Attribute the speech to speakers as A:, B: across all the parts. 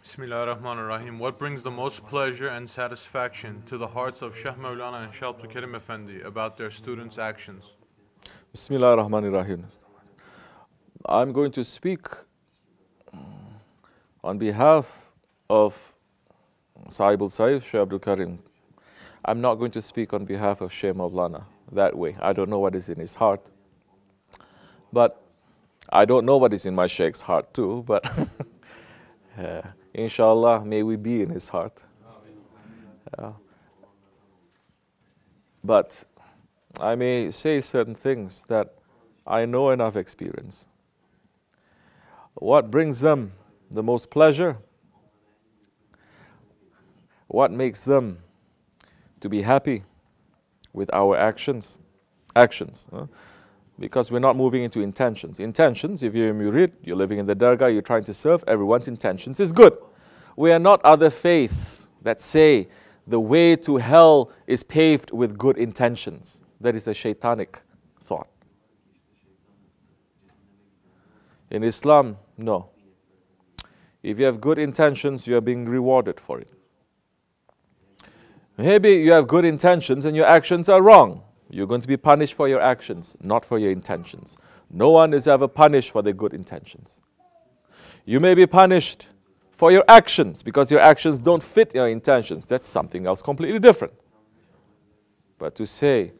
A: Bismillahirrahmanirrahim. What brings the most pleasure and satisfaction to the hearts of Shaykh Mawlan and Shaykh Abdul Kerim Effendi about their students' actions?
B: Bismillahirrahmanirrahim. I'm going to speak on behalf of Sahib al-Saif, Shaykh Abdul Kerim. I'm not going to speak on behalf of Shaykh Mawlana that way. I don't know what is in his heart. But I don't know what is in my Shaykh's heart too, but inshallah, may we be in his heart. But I may say certain things that I know and I've experienced. What brings them the most pleasure? What makes them to be happy with our actions? Because we're not moving into intentions. Intentions, if you're a murid, you're living in the Dergah, you're trying to serve, everyone's intentions is good. We are not other faiths that say the way to hell is paved with good intentions. That is a shaitanic thought. In Islam, no. If you have good intentions, you are being rewarded for it. Maybe you have good intentions and your actions are wrong. You're going to be punished for your actions, not for your intentions. No one is ever punished for their good intentions. You may be punished for your actions because your actions don't fit your intentions. That's something else completely different. But to say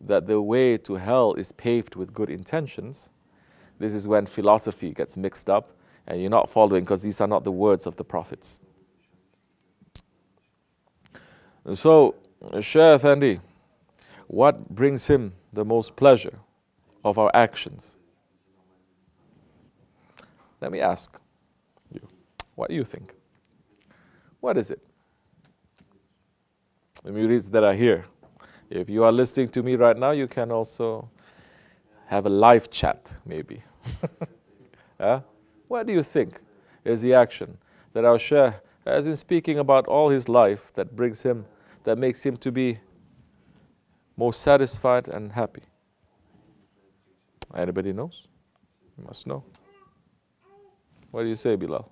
B: that the way to hell is paved with good intentions, this is when philosophy gets mixed up and you're not following because these are not the words of the prophets. And so, Shaykh Effendi, what brings him the most pleasure of our actions? Let me ask you, what do you think? What is it? The murids that are here, if you are listening to me right now, you can also have a live chat, maybe. What do you think is the action that our Shaykh has been speaking about all his life that brings him, that makes him to be most satisfied and happy? Anybody knows? You must know. What do you say, Bilal?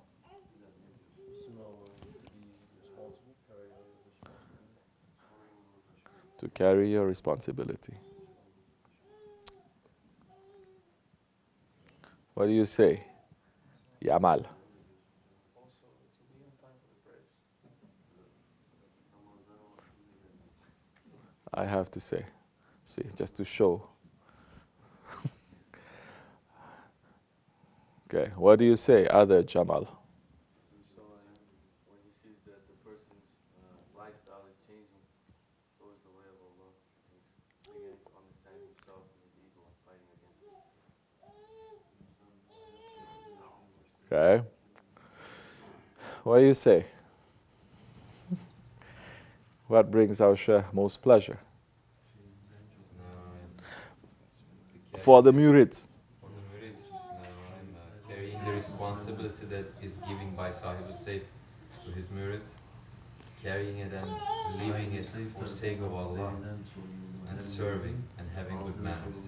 B: To carry your responsibility. What do you say, Yamal? I have to say, see, just to show. Okay, what do you say, other Jamal?
C: So when he sees that the person's lifestyle is changing towards the way of Allah, he's beginning to understand himself and his ego and fighting against it.
B: Okay. What do you say? What brings our Shaykh most pleasure? For the murids.
D: For the murids, carrying the responsibility that is given by Sahib al-Saif to his murids, carrying it and leaving it for sake of Allah, and serving and having good manners.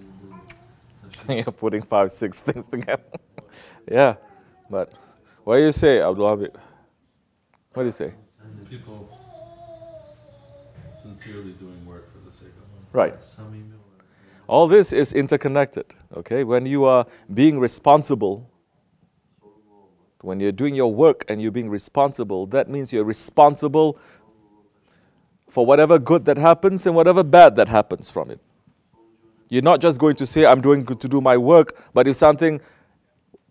B: You're putting 5, 6 things together. Yeah, but what do you say, Abdul Hamid? What do you say?
E: People sincerely doing work for the sake of Allah.
B: Right. All this is interconnected, okay? When you are being responsible, when you're doing your work and you're being responsible, that means you're responsible for whatever good that happens and whatever bad that happens from it. You're not just going to say, I'm doing good to do my work, but if something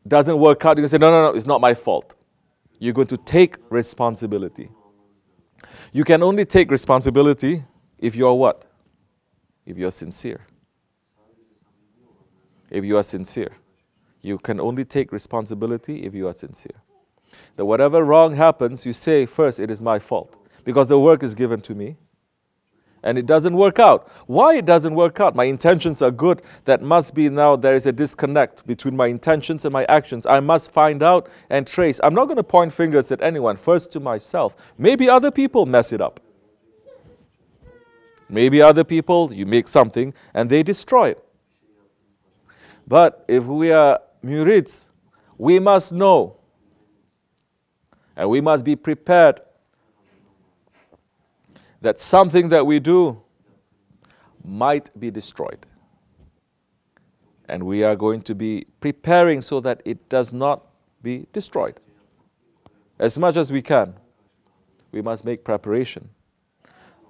B: doesn't work out, you can say, no, it's not my fault. You're going to take responsibility. You can only take responsibility if you are what? If you are sincere. If you are sincere. You can only take responsibility if you are sincere. That whatever wrong happens, you say first, it is my fault. Because the work is given to me. And it doesn't work out. Why it doesn't work out? My intentions are good. That must be now there is a disconnect between my intentions and my actions. I must find out and trace. I'm not going to point fingers at anyone. First to myself. Maybe other people mess it up. Maybe other people, you make something and they destroy it. But if we are murids, we must know And we must be prepared that something that we do might be destroyed. And we are going to be preparing so that it does not be destroyed. As much as we can, we must make preparation.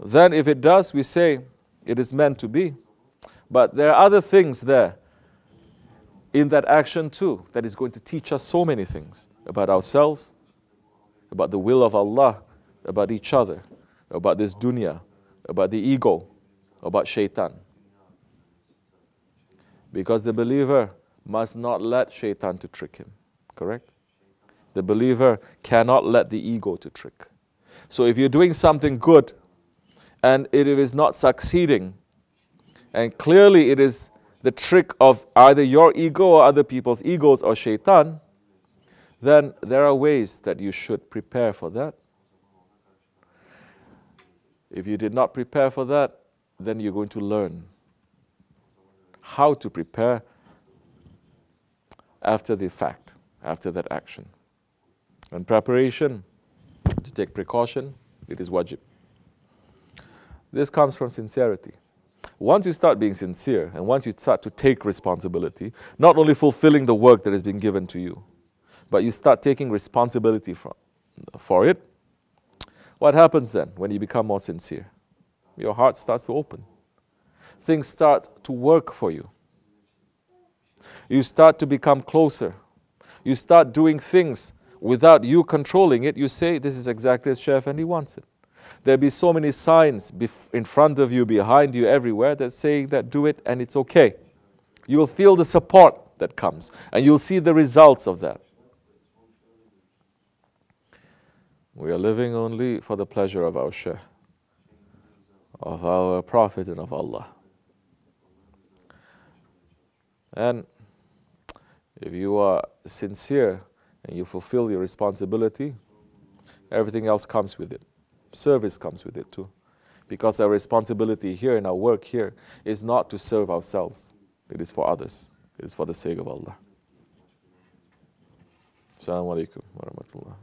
B: Then if it does, we say it is meant to be. But there are other things there in that action too that is going to teach us so many things about ourselves, about the will of Allah, about each other, about this dunya, about the ego, about shaitan. Because the believer must not let shaitan to trick him. Correct? The believer cannot let the ego to trick. So if you're doing something good and it is not succeeding, and clearly it is the trick of either your ego or other people's egos or shaitan, then there are ways that you should prepare for that. If you did not prepare for that, then you're going to learn how to prepare after the fact, after that action. And preparation, to take precaution, it is wajib. This comes from sincerity. Once you start being sincere, and once you start to take responsibility, not only fulfilling the work that has been given to you, but you start taking responsibility for it, what happens then when you become more sincere? Your heart starts to open. Things start to work for you. You start to become closer. You start doing things without you controlling it. You say, this is exactly as Shaykh Effendi wants it. There'll be so many signs in front of you, behind you, everywhere that say that do it and it's okay. You will feel the support that comes and you'll see the results of that. We are living only for the pleasure of our Shaykh, of our Prophet and of Allah. And if you are sincere and you fulfill your responsibility, everything else comes with it. Service comes with it too. Because our responsibility here and our work here is not to serve ourselves. It is for others. It is for the sake of Allah. Assalamu alaikum wa rahmatullah.